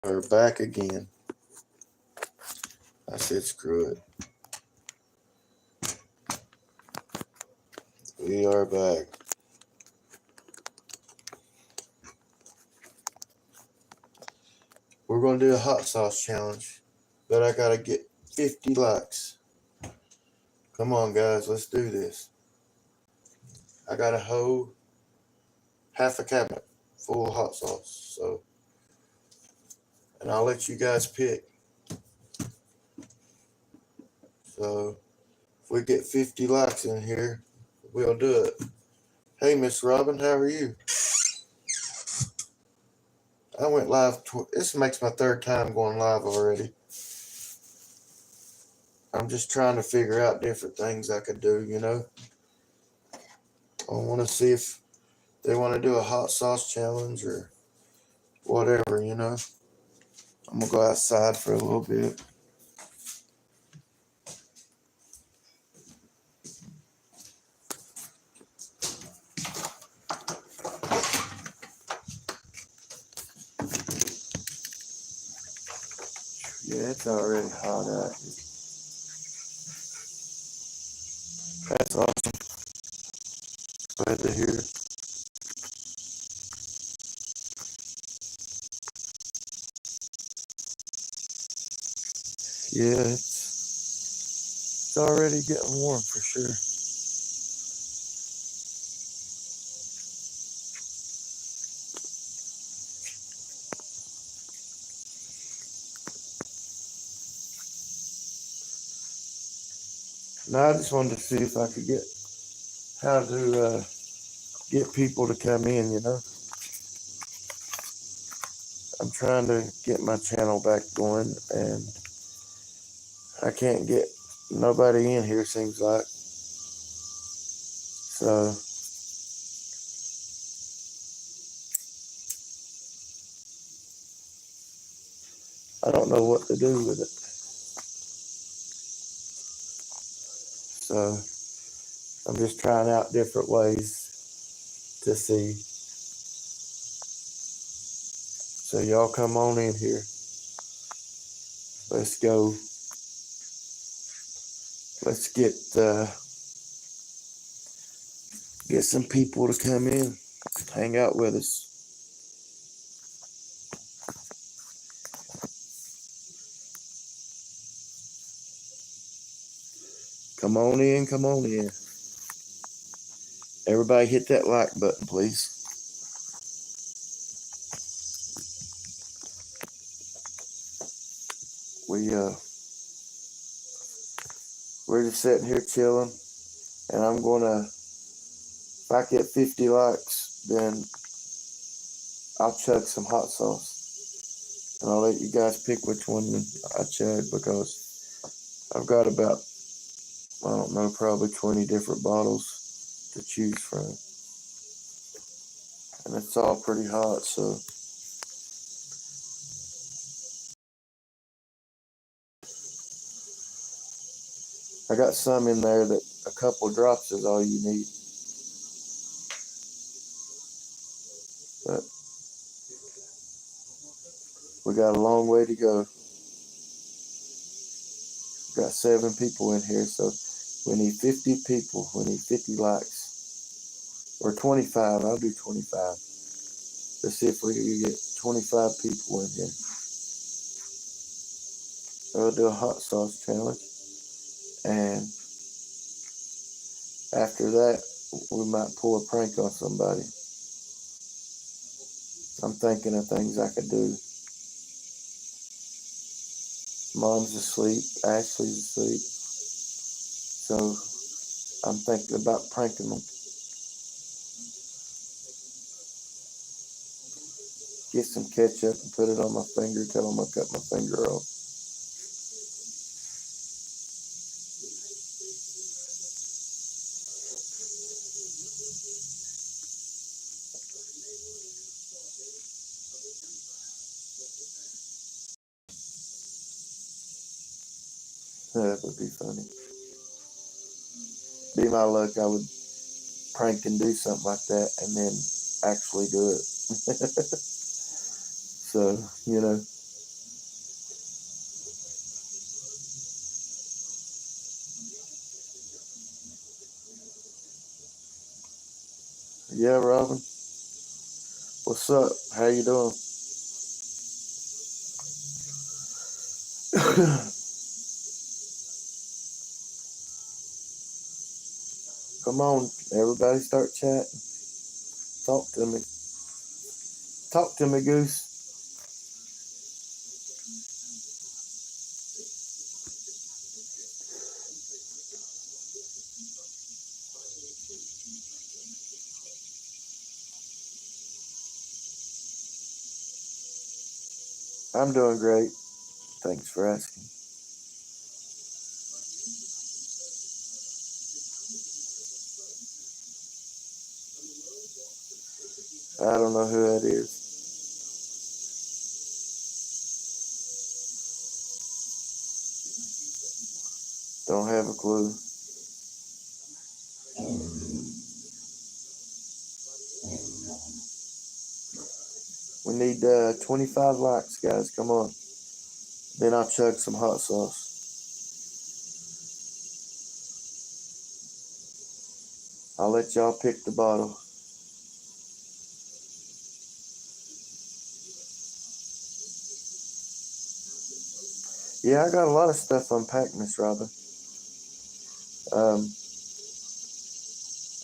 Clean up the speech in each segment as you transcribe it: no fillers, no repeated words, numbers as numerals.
We're back again. I said screw it. We are back. We're going to do a hot sauce challenge, but I got to get 50 likes. Come on, guys, let's do this. I got a whole half a cabinet full of hot sauce, and I'll let you guys pick. So if we get 50 likes in here, we'll do it. Hey, Miss Robin, how are you? I went live. This makes my third time going live already. I'm just trying to figure out different things I could do, you know. I want to see if they want to do a hot sauce challenge or whatever, you know. I'm going to go outside for a little bit. Yeah, it's already hot out here. That's awesome. Glad to hear. Yeah, it's already getting warm for sure. Now I just wanted to see if I could get how to get people to come in, you know. I'm trying to get my channel back going, and I can't get nobody in here, seems like. So I don't know what to do with it. So I'm just trying out different ways to see. So y'all come on in here. Let's go. Let's get some people to come in, hang out with us. Come on in, come on in. Everybody hit that like button, please. We're just sitting here chilling, and I'm gonna, if I get 50 likes, then I'll chug some hot sauce, and I'll let you guys pick which one I chug, because I've got about, I don't know, probably 20 different bottles to choose from, and it's all pretty hot, so I got some in there that a couple drops is all you need. But we got a long way to go. We got 7 people in here, so we need 50 people. We need 50 likes. Or 25. I'll do 25. Let's see if we can get 25 people in here. So we'll do a hot sauce challenge. And after that, we might pull a prank on somebody. I'm thinking of things I could do. Mom's asleep. Ashley's asleep. So I'm thinking about pranking them. Get some ketchup and put it on my finger. Tell them I cut my finger off. That would be funny. Be my luck, I would prank and do something like that and then actually do it. So, you know. Yeah, Robin. What's up? How you doing? Come on, everybody, start chatting. Talk to me. Talk to me, Goose. I'm doing great. Thanks for asking. I don't know who that is. Don't have a clue. We need 25 likes, guys. Come on. Then I'll chug some hot sauce. I'll let y'all pick the bottle. Yeah, I got a lot of stuff unpacked, Miss Robin. Um,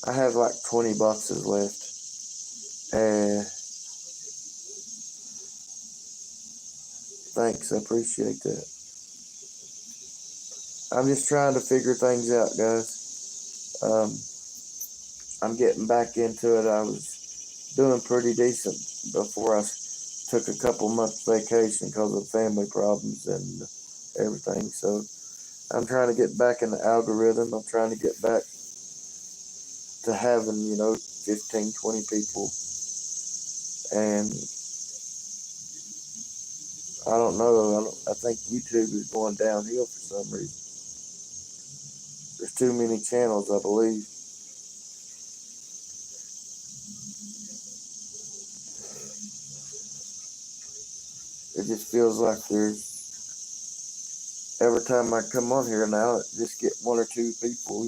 I have like 20 boxes left. And thanks, I appreciate that. I'm just trying to figure things out, guys. I'm getting back into it. I was doing pretty decent before I took a couple months vacation because of family problems and everything. So I'm trying to get back in the algorithm. I'm trying to get back to having, 15, 20 people. And I don't know. I think YouTube is going downhill for some reason. There's too many channels, I believe. It just feels like every time I come on here now, it just get one or two people.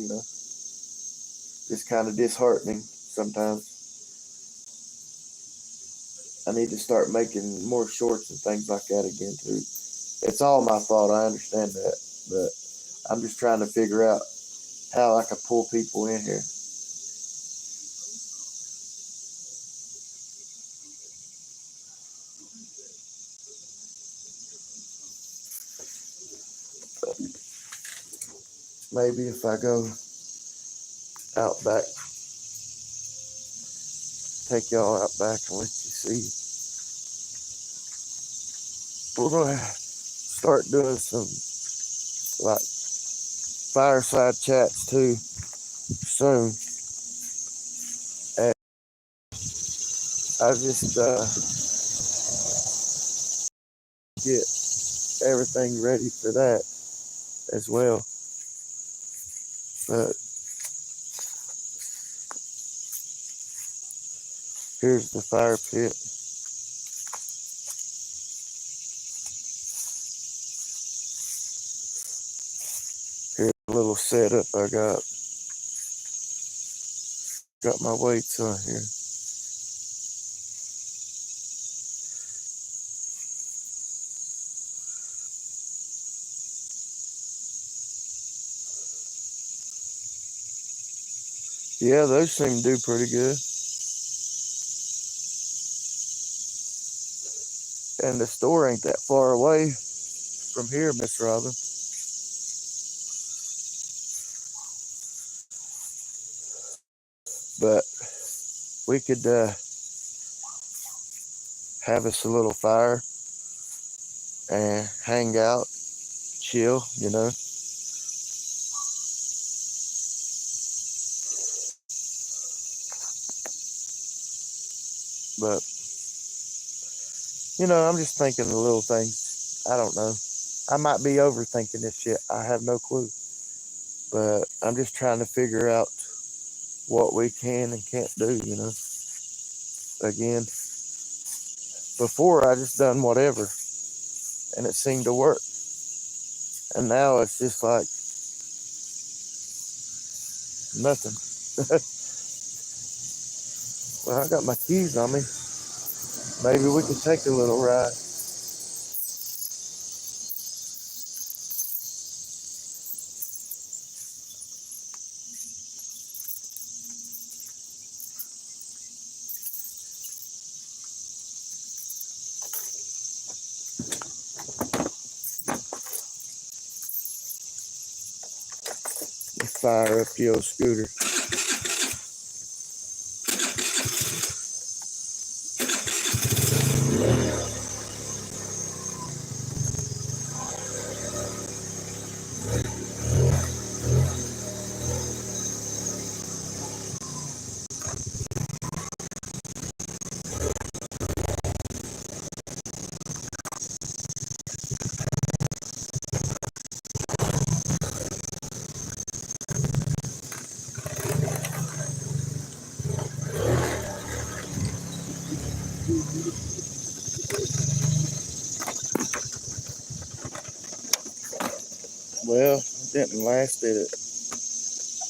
It's kind of disheartening sometimes. I need to start making more shorts and things like that again too. It's all my fault. I understand that, but I'm just trying to figure out how I can pull people in here. Maybe if I go out back, take y'all out back and let you see. We're gonna start doing some like fireside chats too soon. And I just get everything ready for that as well. But here's the fire pit. Here's a little setup I got. Got my weights on here. Yeah, those seem to do pretty good. And the store ain't that far away from here, Miss Robin. But we could have us a little fire and hang out, chill. But, I'm just thinking the little things. I don't know. I might be overthinking this shit. I have no clue. But I'm just trying to figure out what we can and can't do. Again, before I just done whatever and it seemed to work. And now it's just like nothing. Well, I got my keys on me. Maybe we could take a little ride. Let's fire up the old scooter. Well, it didn't last, did it?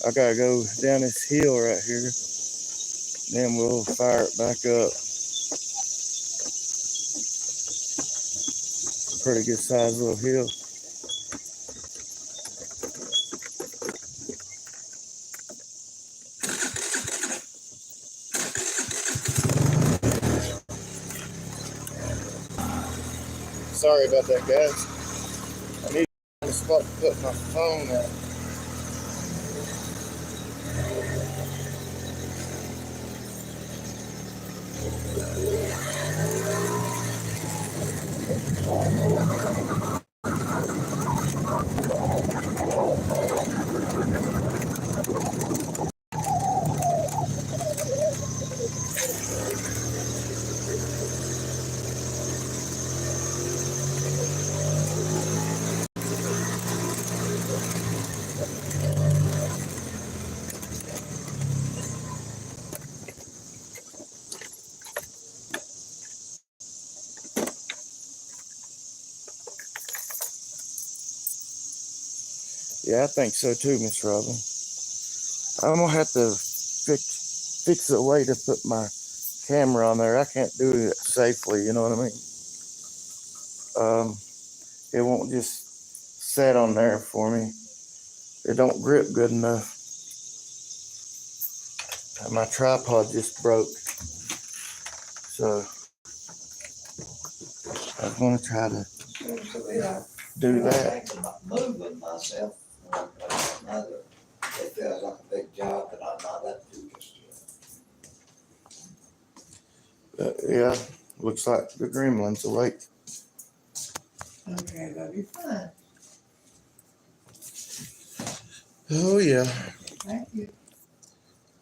I gotta go down this hill right here. Then we'll fire it back up. Pretty good sized little hill. Sorry about that, guys. I need a spot to put my phone at. Yeah, I think so too, Miss Robin. I'm gonna have to fix a way to put my camera on there. I can't do it safely, you know what I mean? It won't just set on there for me. It don't grip good enough. My tripod just broke. So I'm gonna try to do that. Moving myself, it feels like a big job, but I'm not up to just yet. Yeah, looks like the gremlin's awake. Okay, that'll be fine. Oh yeah. Thank you.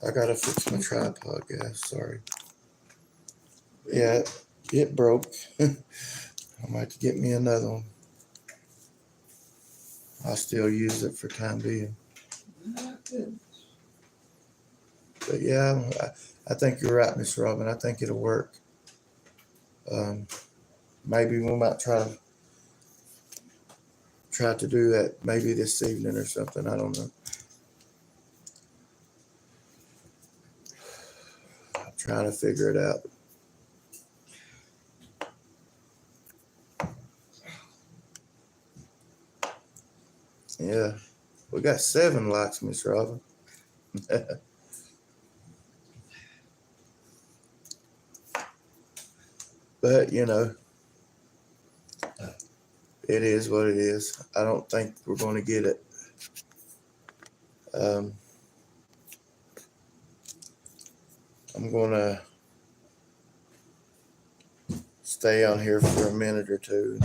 I gotta fix my tripod, guys. Sorry. Yeah, it broke. I might have to get me another one. I'll still use it for time being. But yeah, I think you're right, Miss Robin. I think it'll work. Maybe we might try to do that maybe this evening or something. I don't know. I'm trying to figure it out. Yeah, we got 7 likes, Miss Robin. But you know, it is what it is. I don't think we're going to get it. I'm going to stay on here for a minute or two.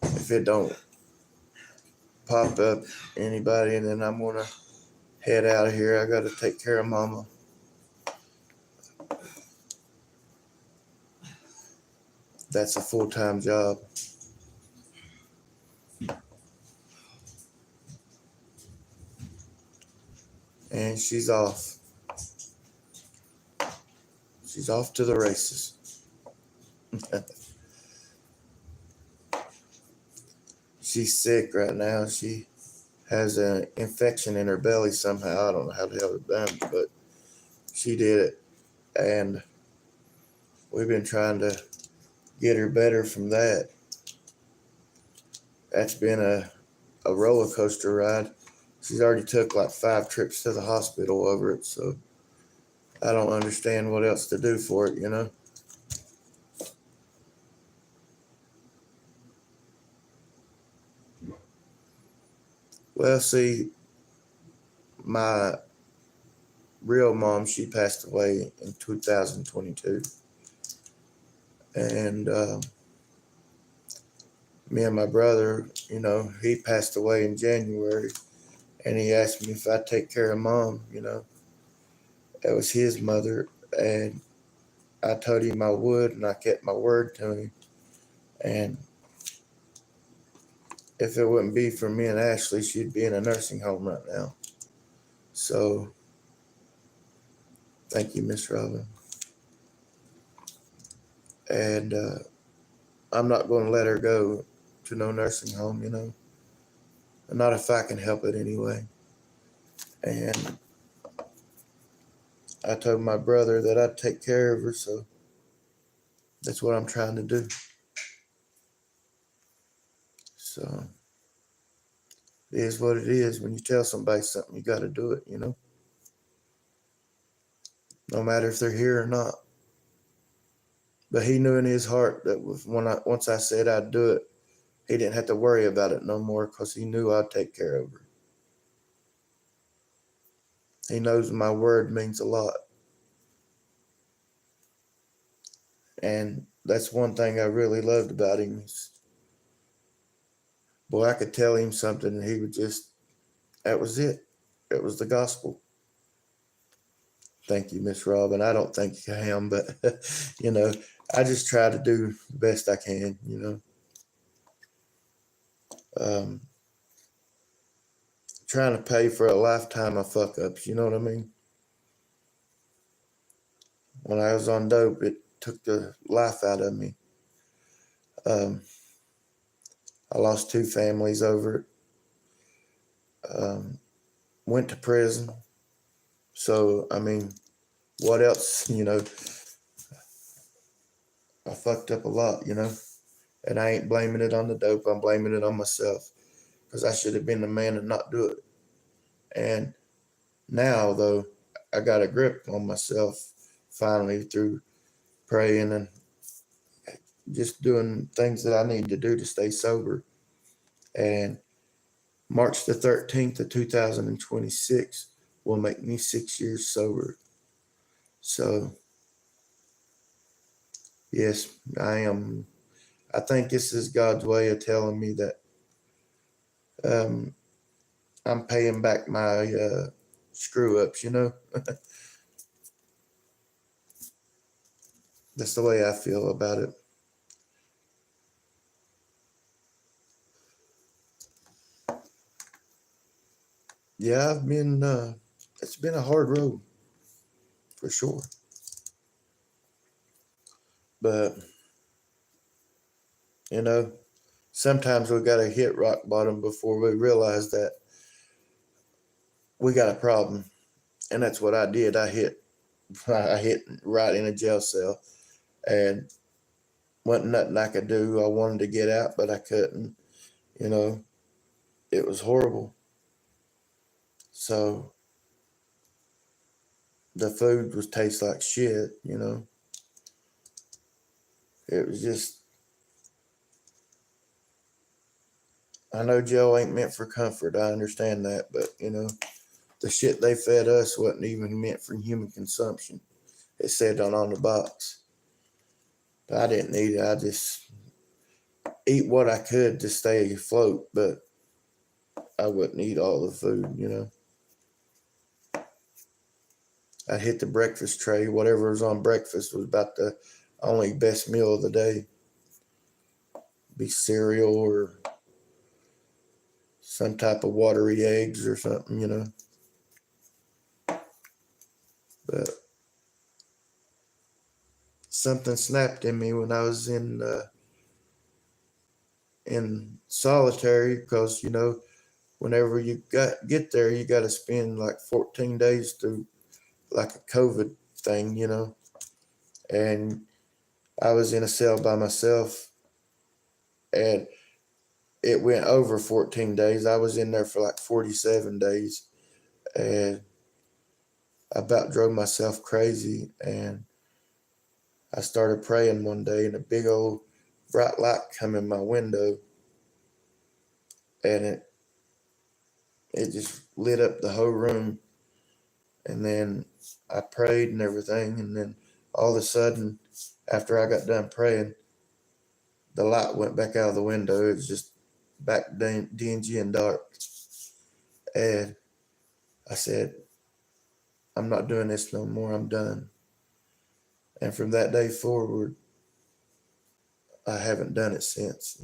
If it don't pop up anybody, and then I'm going to head out of here. I got to take care of Mama. That's a full-time job. And she's off. She's off to the races. She's sick right now. She has an infection in her belly somehow. I don't know how the hell it done, but she did it, and we've been trying to get her better from that. That's been a roller coaster ride. She's already took like 5 trips to the hospital over it, so I don't understand what else to do for it, you know? Well, see, my real mom, she passed away in 2022. And me and my brother, you know, he passed away in January. And he asked me if I'd take care of mom, you know. That was his mother. And I told him I would, and I kept my word to him. And if it wouldn't be for me and Ashley, she'd be in a nursing home right now. So, thank you, Miss Robin. And I'm not going to let her go to no nursing home, you know. Not if I can help it anyway. And I told my brother that I'd take care of her, so that's what I'm trying to do. So, it is what it is. When you tell somebody something, you got to do it, you know. No matter if they're here or not. But he knew in his heart that once I said I'd do it, he didn't have to worry about it no more because he knew I'd take care of her. He knows my word means a lot. And that's one thing I really loved about him. Boy, I could tell him something and he would just, that was it. It was the gospel. Thank you, Miss Robin. I don't think I am, but, you know, I just try to do the best I can, you know. Trying to pay for a lifetime of fuck ups, you know what I mean? When I was on dope, it took the life out of me. I lost 2 families over it. Went to prison. So, I mean, what else, you know? I fucked up a lot, you know? And I ain't blaming it on the dope. I'm blaming it on myself. Because I should have been the man and not do it. And now, though, I got a grip on myself finally through praying and just doing things that I need to do to stay sober. And March the 13th of 2026 will make me 6 years sober. So, yes, I am. I think this is God's way of telling me that I'm paying back my screw ups, you know? That's the way I feel about it. Yeah, it's been a hard road for sure. But, you know, sometimes we got to hit rock bottom before we realize that we got a problem. And that's what I did. I hit right in a jail cell and wasn't nothing I could do. I wanted to get out, but I couldn't. You know, it was horrible. So the food was taste like shit, you know. It was just, I know jail ain't meant for comfort. I understand that, but you know, the shit they fed us wasn't even meant for human consumption. It said on the box. But I didn't eat it. I just eat what I could to stay afloat, but I wouldn't eat all the food, you know. I'd hit the breakfast tray. Whatever was on breakfast was about the only best meal of the day. Be cereal or some type of watery eggs or something, you know. But something snapped in me when I was in solitary because you know whenever you get there you got to spend like 14 days through like a COVID thing, and I was in a cell by myself, and it went over 14 days. I was in there for like 47 days, and I about drove myself crazy. And I started praying one day, and a big old bright light come in my window, and it just lit up the whole room. And then I prayed and everything, and then all of a sudden, after I got done praying, the light went back out of the window. It was just back dingy and dark. And I said, I'm not doing this no more. I'm done. And from that day forward, I haven't done it since.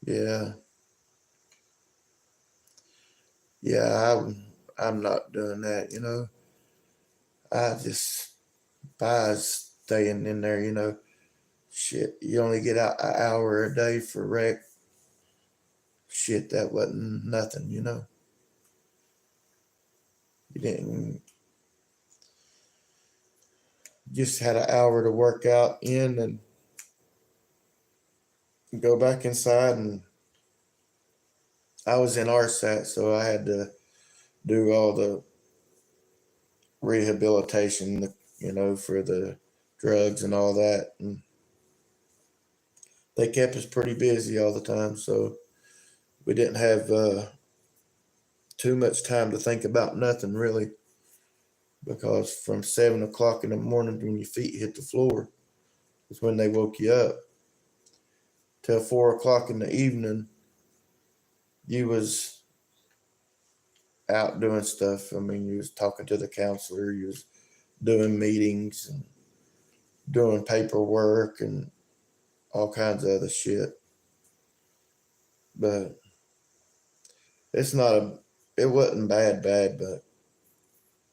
Yeah. Yeah, I'm not doing that. I just, by staying in there. Shit, you only get out an hour a day for rec. Shit, that wasn't nothing. You didn't just had an hour to work out in and go back inside. And I was in RSAT, so I had to do all the rehabilitation, for the drugs and all that. And they kept us pretty busy all the time, so we didn't have too much time to think about nothing really, because from 7 o'clock in the morning when your feet hit the floor is when they woke you up, till 4 o'clock in the evening you was out doing stuff. I mean, you was talking to the counselor, you was doing meetings and doing paperwork and all kinds of other shit. But it's not it wasn't bad, but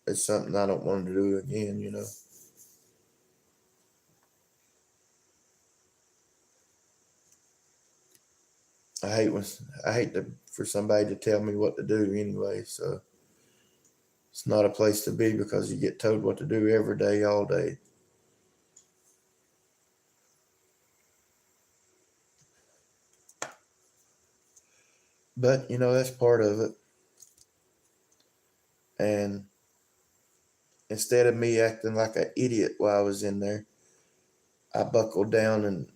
it's something I don't want to do again. I hate for somebody to tell me what to do anyway. So it's not a place to be, because you get told what to do every day, all day. But that's part of it. And instead of me acting like an idiot while I was in there, I buckled down and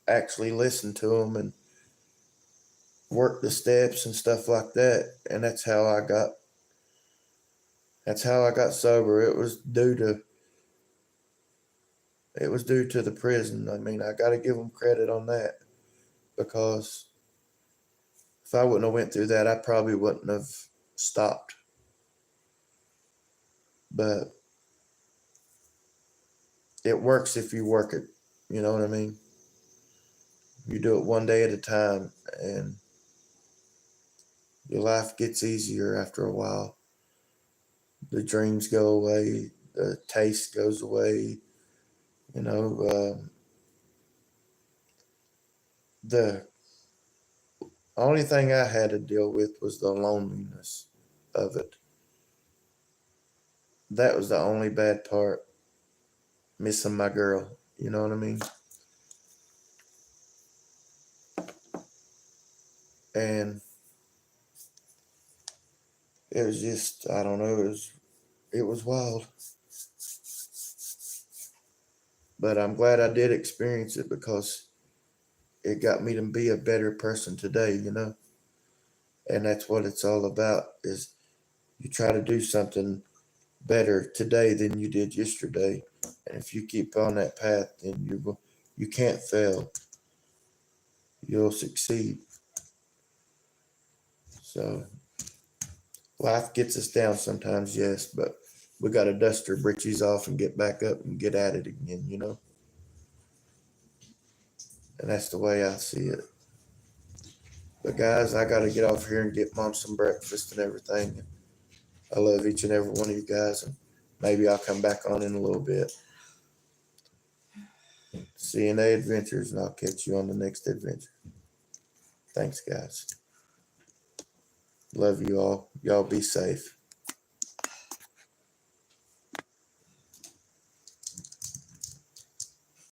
actually listened to them and worked the steps and stuff like that. And that's how I got sober. It was due to the prison. I mean, I got to give them credit on that, because if I wouldn't have went through that, I probably wouldn't have stopped. But it works if you work it. You know what I mean? You do it one day at a time, and your life gets easier after a while. The dreams go away, the taste goes away. You know, the only thing I had to deal with was the loneliness of it. That was the only bad part. Missing my girl. You know what I mean? And it was just, I don't know, it was wild. But I'm glad I did experience it, because it got me to be a better person today. And that's what it's all about, is you try to do something better today than you did yesterday. And if you keep on that path, then you can't fail. You'll succeed. So life gets us down sometimes, yes, but we got to dust our britches off and get back up and get at it again. And that's the way I see it. But guys, I got to get off here and get mom some breakfast and everything. I love each and every one of you guys, and maybe I'll come back on in a little bit. C&A Adventures, and I'll catch you on the next adventure. Thanks, guys. Love you all. Y'all be safe.